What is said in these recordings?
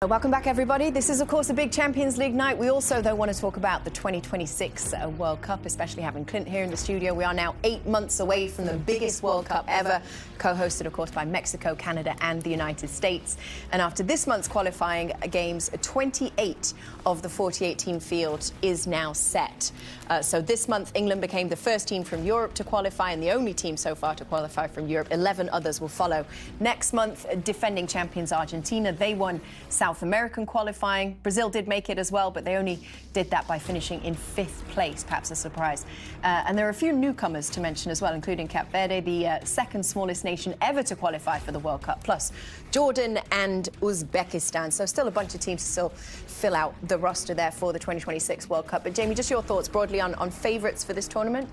Welcome back, everybody. This is, of course, a big Champions League night. We also, though, want to talk about the 2026 World Cup, especially having Clint here in the studio. We are now 8 months away from the biggest World Cup ever, co-hosted, of course, by Mexico, Canada and the United States. And after this month's qualifying games, 28 of the 48-team field is now set. So this month, England became the first team from Europe to qualify and the only team so far to qualify from Europe. 11 others will follow. Next month, defending champions Argentina, they won South American qualifying. Brazil did make it as well, but they only did that by finishing in 5th place, perhaps a surprise. And there are a few newcomers to mention as well, including Cape Verde, the second smallest nation ever to qualify for the World Cup, plus Jordan and Uzbekistan. So still a bunch of teams to still fill out the roster there for the 2026 World Cup. But Jamie, just your thoughts broadly on favourites for this tournament?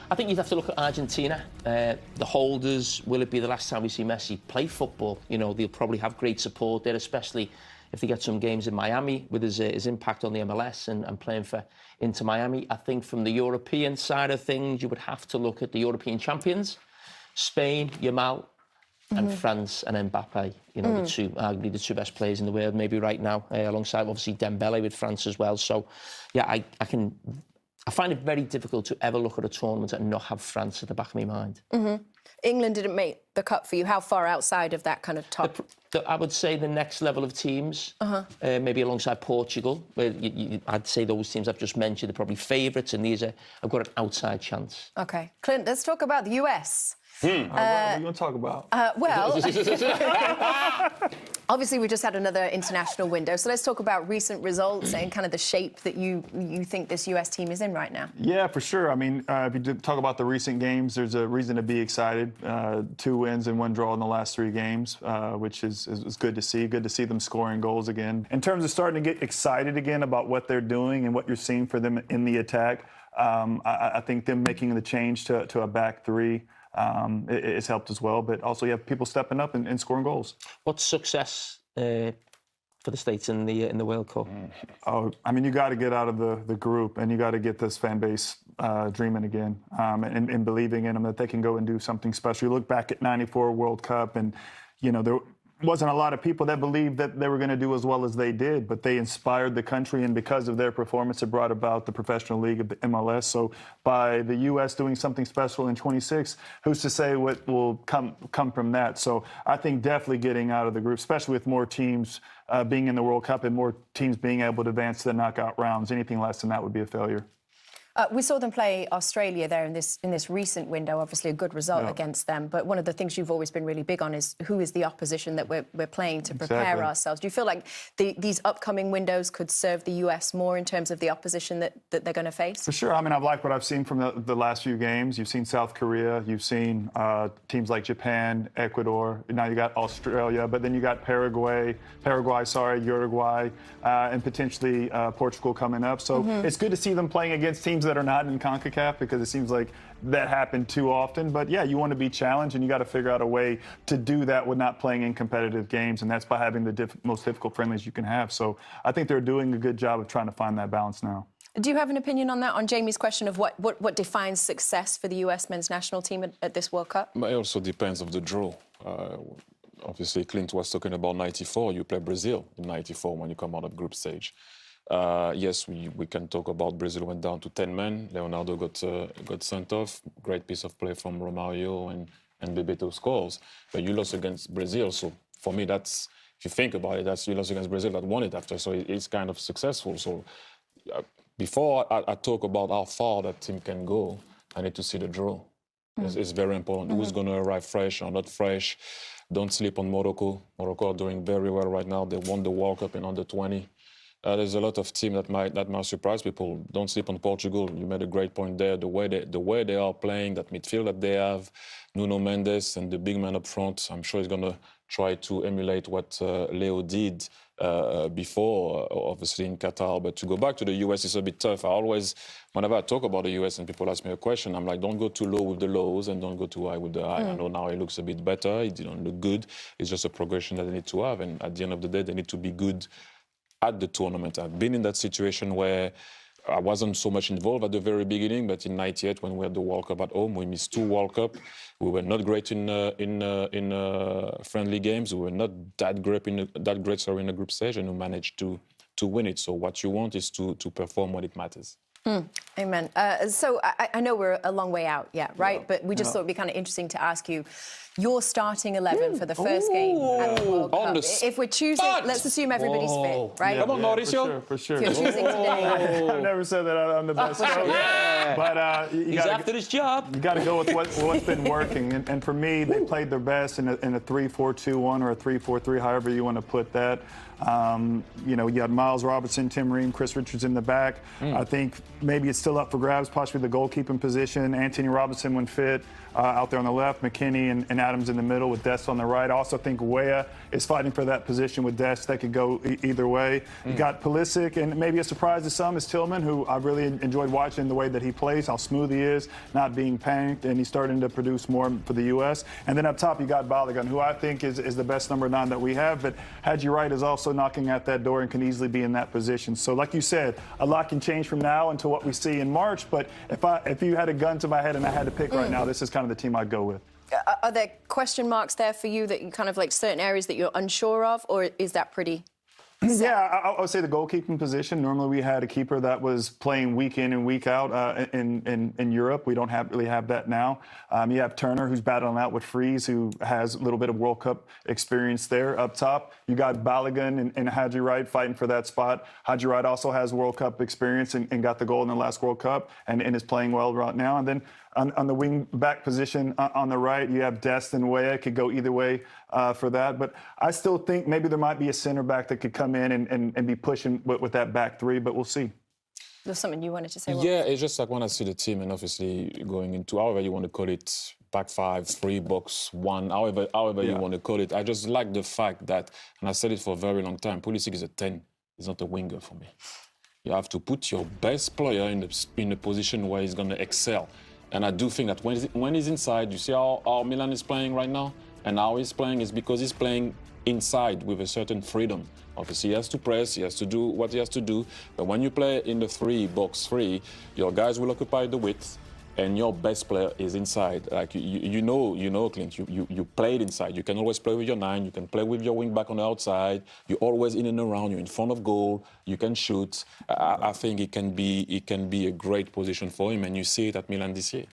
I think you'd have to look at Argentina. The holders, will it be the last time we see Messi play football? You know, they'll probably have great support there, especially if they get some games in Miami with his impact on the MLS and playing for Inter Miami. I think from the European side of things, you would have to look at the European champions, Spain, Yamal, and France and Mbappe. You know, arguably the two best players in the world, maybe right now, alongside obviously Dembele with France as well. So, yeah, I find it very difficult to ever look at a tournament and not have France at the back of my mind. England didn't make the cut for you. How far outside of that kind of top? I would say the next level of teams, maybe alongside Portugal, where I'd say those teams I've just mentioned are probably favourites, and these have got an outside chance. OK. Clint, let's talk about the US. What are you going to talk about? Well, obviously, we just had another international window. So let's talk about recent results and kind of the shape that you think this US team is in right now. Yeah, for sure. I mean, if you talk about the recent games, there's a reason to be excited. 2 wins and 1 draw in the last 3 games, which is good to see. Good to see them scoring goals again. In terms of starting to get excited again about what they're doing and what you're seeing for them in the attack, I think them making the change to a back 3 it's helped as well, but also you have people stepping up and scoring goals. What's success for the States in the World Cup? Oh, I mean, you got to get out of the group, and you got to get this fan base dreaming again and believing in them that they can go and do something special. You look back at '94 World Cup, and you know there wasn't a lot of people that believed that they were going to do as well as they did, but they inspired the country, and because of their performance, it brought about the professional league of the MLS. So by the U.S. doing something special in 26, who's to say what will come from that? So I think definitely getting out of the group, especially with more teams being in the World Cup and more teams being able to advance to the knockout rounds. Anything less than that would be a failure. We saw them play Australia there in this recent window, obviously a good result against them. But one of the things you've always been really big on is who is the opposition that we're playing to prepare ourselves. Do you feel like these upcoming windows could serve the US more in terms of the opposition that they're going to face? For sure. I mean, I've liked what I've seen from the last few games. You've seen South Korea. You've seen teams like Japan, Ecuador. Now you got Australia, but then you got Uruguay, and potentially Portugal coming up. So it's good to see them playing against teams that are not in Concacaf, because it seems like that happened too often. But yeah, you want to be challenged, and you got to figure out a way to do that with not playing in competitive games, and that's by having the most difficult friendlies you can have. So I think they're doing a good job of trying to find that balance now. Do you have an opinion on that, on Jamie's question of what defines success for the US men's national team at this World Cup? It also depends of the draw. Obviously, Clint was talking about '94. You play Brazil in '94 when you come out of group stage. Yes, we can talk about Brazil went down to 10 men. Leonardo got sent off. Great piece of play from Romario and Bebeto scores. But you lost against Brazil. So for me, that's, if you think about it, that's you lost against Brazil that won it after. So it's kind of successful. So before I talk about how far that team can go, I need to see the draw. It's very important. Who's going to arrive fresh or not fresh? Don't sleep on Morocco. Morocco are doing very well right now. They won the World Cup in under 20. There's a lot of teams that might surprise people. Don't sleep on Portugal. You made a great point there. The way they are playing, that midfield that they have, Nuno Mendes and the big man up front. I'm sure he's going to try to emulate what Leo did before, obviously in Qatar. But to go back to the US is a bit tough. Whenever I talk about the US and people ask me a question, I'm like, don't go too low with the lows and don't go too high with the high. I know now it looks a bit better. It didn't look good. It's just a progression that they need to have. And at the end of the day, they need to be good at the tournament. I've been in that situation where I wasn't so much involved at the very beginning, but in '98, when we had the World Cup at home, we missed 2 World Cup. We were not great in friendly games. We were not that great in the group stage, and we managed to win it. So what you want is to perform when it matters. Amen. So I know we're a long way out yet, right? Yeah. But we just thought it'd be kind of interesting to ask you your starting 11 for the first game at the World Cup. If we're choosing, let's assume everybody's fit, right? Yeah, come on, Mauricio. For sure. If you're choosing today. I've never said that I'm the best coach. But he's after his job. You got to go with what's been working. And for me, they played their best in a 3-4-2-1 or a 3-4-3, however you want to put that. You know, you had Miles Robertson, Tim Ream, Chris Richards in the back. I think maybe it's still up for grabs, possibly the goalkeeping position. Anthony Robinson when fit out there on the left, McKinney and Adams in the middle with Dest on the right. I also think Weah is fighting for that position with Dest. That could go either way. You got Pulisic, and maybe a surprise to some is Tillman, who I've really enjoyed watching the way that he plays, how smooth he is, not being panicked, and he's starting to produce more for the U.S. And then up top, you got Balogun, who I think is the best number 9 that we have. But Haji Wright is also knocking at that door and can easily be in that position. So like you said, a lot can change from now until what we see in March. But if you had a gun to my head and I had to pick right now, this is kind of the team I'd go with. Are there question marks there for you that you kind of like certain areas that you're unsure of, or is that pretty? Yeah, I would say the goalkeeping position. Normally, we had a keeper that was playing week in and week out in Europe. We don't really have that now. You have Turner, who's battling out with Freeze, who has a little bit of World Cup experience there up top. You got Balogun and Haji Wright fighting for that spot. Haji Wright also has World Cup experience and got the goal in the last World Cup and is playing well right now. And then on the wing back position on the right, you have Dest and Weah. Could go either way for that. But I still think maybe there might be a center back that could come in and be pushing with that back 3, but we'll see. There's something you wanted to say? Yeah, it's just like when I see the team and obviously going into however you want to call it, back 5, 3, box 1, however you want to call it. I just like the fact that, and I said it for a very long time, Pulisic is a 10. He's not a winger for me. You have to put your best player in the position where he's going to excel. And I do think that when he's inside, you see how Milan is playing right now? And how he's playing is because he's playing inside with a certain freedom. Obviously, he has to press, he has to do what he has to do. But when you play in the box 3, your guys will occupy the width, and your best player is inside. Like you know, Clint, you played inside. You can always play with your 9. You can play with your wing back on the outside. You're always in and around. You're in front of goal. You can shoot. I think it can be a great position for him, and you see it at Milan this year.